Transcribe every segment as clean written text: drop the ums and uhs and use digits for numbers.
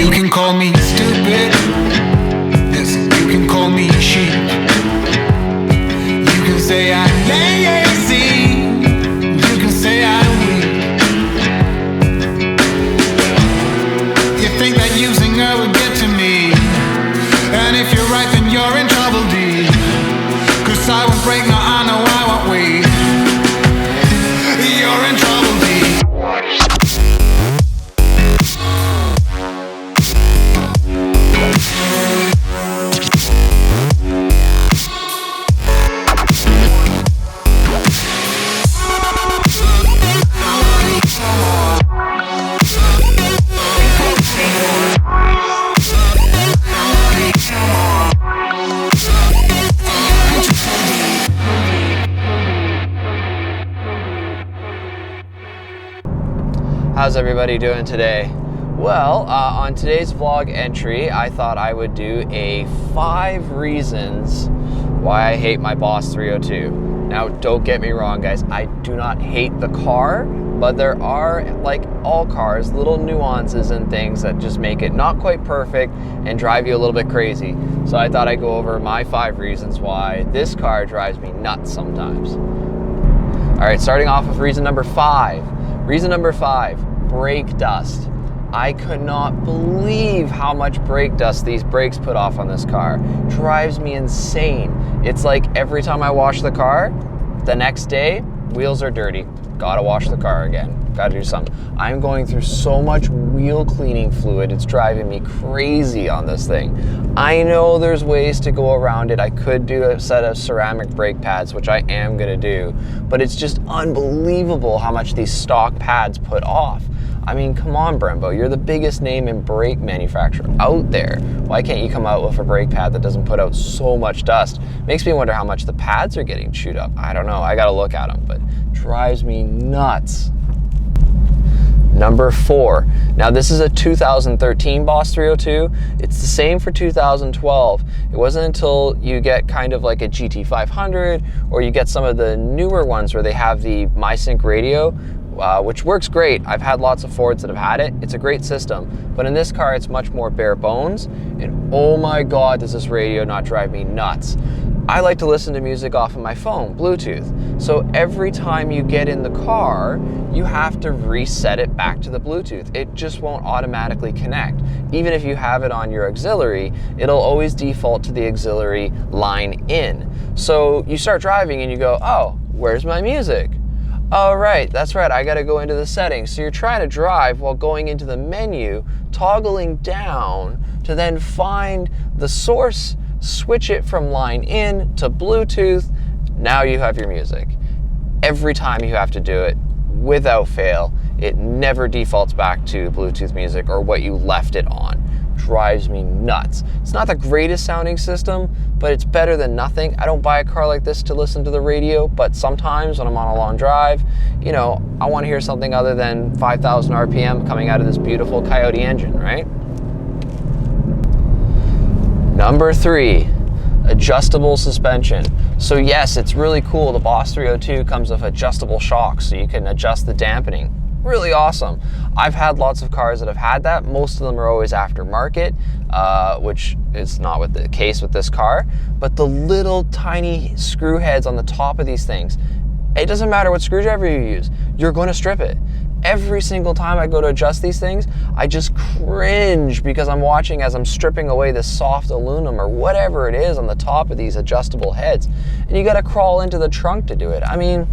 You can call me stupid, yes, you can call me sheep. You can say I'm lazy, you can say I'm weak. You think that using her would get to me, and if you're right then you're in trouble deep. 'Cause I won't break, no I know I won't wait. You're in trouble deep. How's everybody doing today? Well, on today's vlog entry, I thought I would do a 5 reasons why I hate my Boss 302. Now, don't get me wrong, guys. I do not hate the car, but there are, like all cars, little nuances and things that just make it not quite perfect and drive you a little bit crazy. So I thought I'd go over my 5 reasons why this car drives me nuts sometimes. All right, starting off with reason number 5. Reason number 5. Brake dust. I could not believe how much brake dust these brakes put off on this car. Drives me insane. It's like every time I wash the car, the next day, wheels are dirty. Gotta wash the car again. Gotta do something. I'm going through so much wheel cleaning fluid, it's driving me crazy on this thing. I know there's ways to go around it. I could do a set of ceramic brake pads, which I am gonna do, but it's just unbelievable how much these stock pads put off. I mean, come on, Brembo, you're the biggest name in brake manufacturer out there. Why can't you come out with a brake pad that doesn't put out so much dust? Makes me wonder how much the pads are getting chewed up. I don't know, I gotta look at them, but drives me nuts. Number 4. Now this is a 2013 Boss 302. It's the same for 2012. It wasn't until you get kind of like a GT500 or you get some of the newer ones where they have the MySync radio, which works great. I've had lots of Fords that have had it. It's a great system. But in this car, it's much more bare bones. And oh my God, does this radio not drive me nuts. I like to listen to music off of my phone, Bluetooth. So every time you get in the car, you have to reset it back to the Bluetooth. It just won't automatically connect. Even if you have it on your auxiliary, it'll always default to the auxiliary line in. So you start driving and you go, oh, where's my music? Oh, right, that's right, I gotta go into the settings. So you're trying to drive while going into the menu, toggling down to then find the source, switch it from line in to Bluetooth. Now you have your music. Every time you have to do it, without fail, it never defaults back to Bluetooth music or what you left it on. Drives me nuts. It's not the greatest sounding system, but it's better than nothing. I don't buy a car like this to listen to the radio, but sometimes when I'm on a long drive, you know, I want to hear something other than 5,000 RPM coming out of this beautiful Coyote engine, right? Number 3, adjustable suspension. So yes, it's really cool. The Boss 302 comes with adjustable shocks, so you can adjust the dampening. Really awesome. I've had lots of cars that have had that. Most of them are always aftermarket, which is not with the case with this car. But the little tiny screw heads on the top of these things, it doesn't matter what screwdriver you use, you're going to strip it. Every single time I go to adjust these things, I just cringe because I'm watching as I'm stripping away this soft aluminum or whatever it is on the top of these adjustable heads. And you gotta crawl into the trunk to do it. I mean,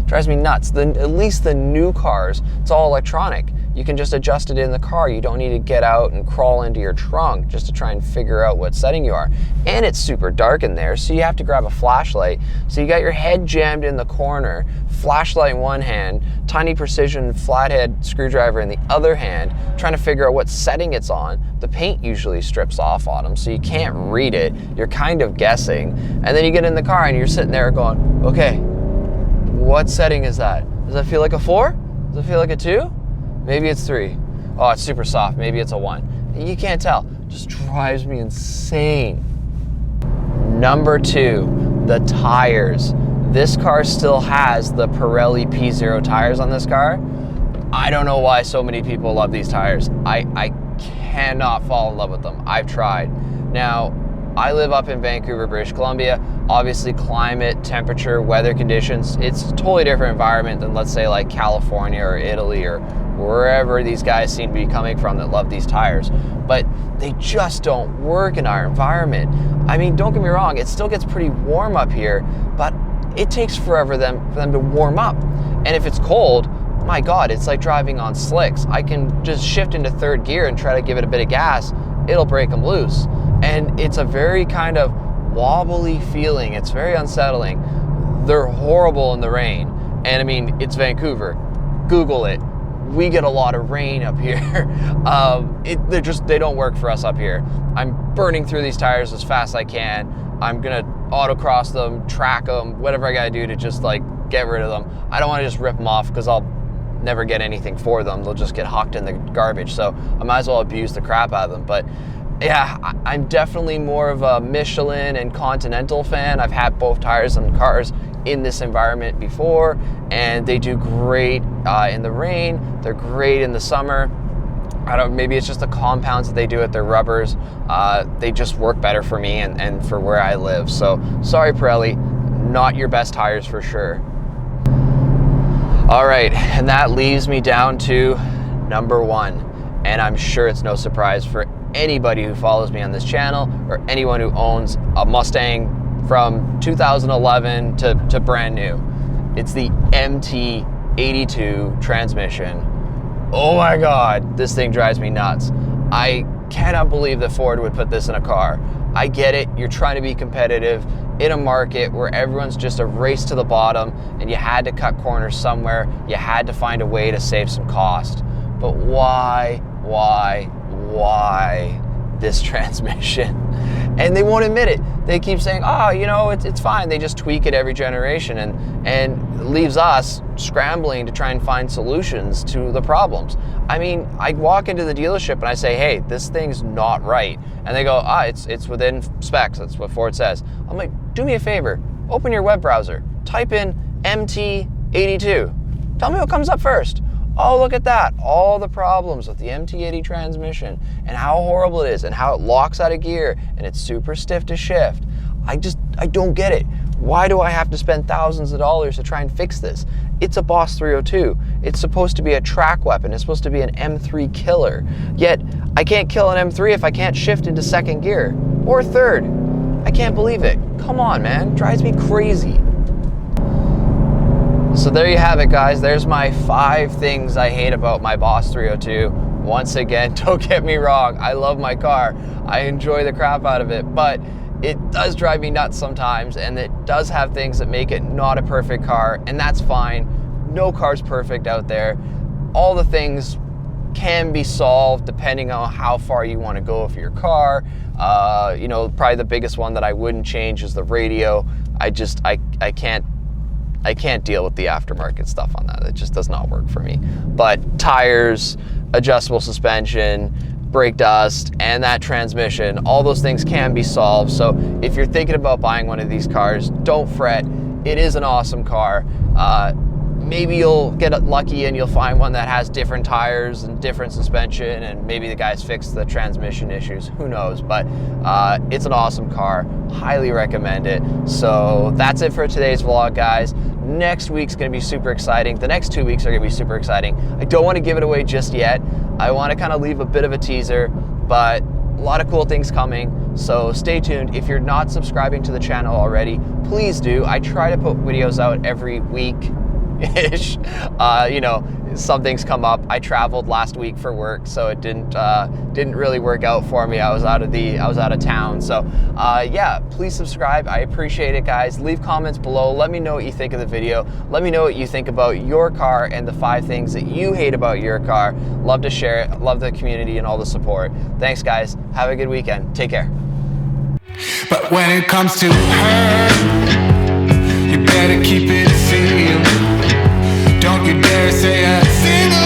drives me nuts. At least the new cars, it's all electronic. You can just adjust it in the car. You don't need to get out and crawl into your trunk just to try and figure out what setting you are. And it's super dark in there, so you have to grab a flashlight. So you got your head jammed in the corner, flashlight in one hand, tiny precision flathead screwdriver in the other hand, trying to figure out what setting it's on. The paint usually strips off on them, so you can't read it. You're kind of guessing. And then you get in the car and you're sitting there going, okay, what setting is that? Does that feel like a 4? Does it feel like a 2? Maybe it's 3. Oh, it's super soft. Maybe it's a 1. You can't tell. Just drives me insane. Number 2, the tires. This car still has the Pirelli P0 tires on this car. I don't know why so many people love these tires. I cannot fall in love with them. I've tried. Now, I live up in Vancouver, British Columbia. Obviously, climate, temperature, weather conditions, it's a totally different environment than, let's say, like California or Italy or wherever these guys seem to be coming from that love these tires. But they just don't work in our environment. I mean, don't get me wrong, it still gets pretty warm up here, but it takes forever for them to warm up. And if it's cold, my God, it's like driving on slicks. I can just shift into third gear and try to give it a bit of gas, it'll break them loose. And it's a very kind of wobbly feeling. It's very unsettling. They're horrible in the rain. And I mean, it's Vancouver. Google it. We get a lot of rain up here. They don't work for us up here. I'm burning through these tires as fast as I can. I'm gonna autocross them, track them, whatever I gotta do to just like get rid of them. I don't wanna just rip them off because I'll never get anything for them. They'll just get hucked in the garbage. So I might as well abuse the crap out of them. But yeah, I'm definitely more of a Michelin and Continental fan. I've had both tires on cars in this environment before, and they do great in the rain. They're great in the summer. Maybe it's just the compounds that they do with their rubbers. They just work better for me and for where I live. So sorry, Pirelli, not your best tires for sure. All right, and that leaves me down to number one. And I'm sure it's no surprise for anybody who follows me on this channel or anyone who owns a Mustang from 2011 to brand new. It's the MT82 transmission. Oh my God, this thing drives me nuts. I cannot believe that Ford would put this in a car. I get it, you're trying to be competitive in a market where everyone's just a race to the bottom and you had to cut corners somewhere, you had to find a way to save some cost. But why this transmission? And they won't admit it. They keep saying, oh, you know, it's fine. They just tweak it every generation and leaves us scrambling to try and find solutions to the problems. I mean, I walk into the dealership and I say, hey, this thing's not right. And they go, it's within specs. That's what Ford says. I'm like, do me a favor. Open your web browser. Type in MT82. Tell me what comes up first. Oh, look at that. All the problems with the MT80 transmission and how horrible it is and how it locks out of gear and it's super stiff to shift. I don't get it. Why do I have to spend thousands of dollars to try and fix this? It's a Boss 302. It's supposed to be a track weapon. It's supposed to be an M3 killer. Yet, I can't kill an M3 if I can't shift into second gear or third. I can't believe it. Come on, man. It drives me crazy. So there you have it, guys. There's my 5 things I hate about my Boss 302. Once again, don't get me wrong, I love my car. I enjoy the crap out of it, but it does drive me nuts sometimes, and it does have things that make it not a perfect car, and that's fine. No car's perfect out there. All the things can be solved depending on how far you want to go with your car. You know, probably the biggest one that I wouldn't change is the radio. I can't deal with the aftermarket stuff on that. It just does not work for me. But tires, adjustable suspension, brake dust, and that transmission, all those things can be solved. So if you're thinking about buying one of these cars, don't fret. It is an awesome car. Maybe you'll get lucky and you'll find one that has different tires and different suspension, and maybe the guys fixed the transmission issues, who knows. But it's an awesome car, highly recommend it. So that's it for today's vlog, guys. Next week's gonna be super exciting. The next 2 weeks are gonna be super exciting. I don't wanna give it away just yet. I wanna kind of leave a bit of a teaser, but a lot of cool things coming. So stay tuned. If you're not subscribing to the channel already, please do. I try to put videos out every week-ish. You know, some things come up. I traveled last week for work, so it didn't really work out for me. I was out of town. So yeah, please subscribe. I appreciate it, guys. Leave comments below. Let me know what you think of the video. Let me know what you think about your car and the 5 things that you hate about your car. Love to share it. Love the community and all the support. Thanks, guys. Have a good weekend. Take care. But when it comes to her, you better keep it sealed. Don't you dare say a single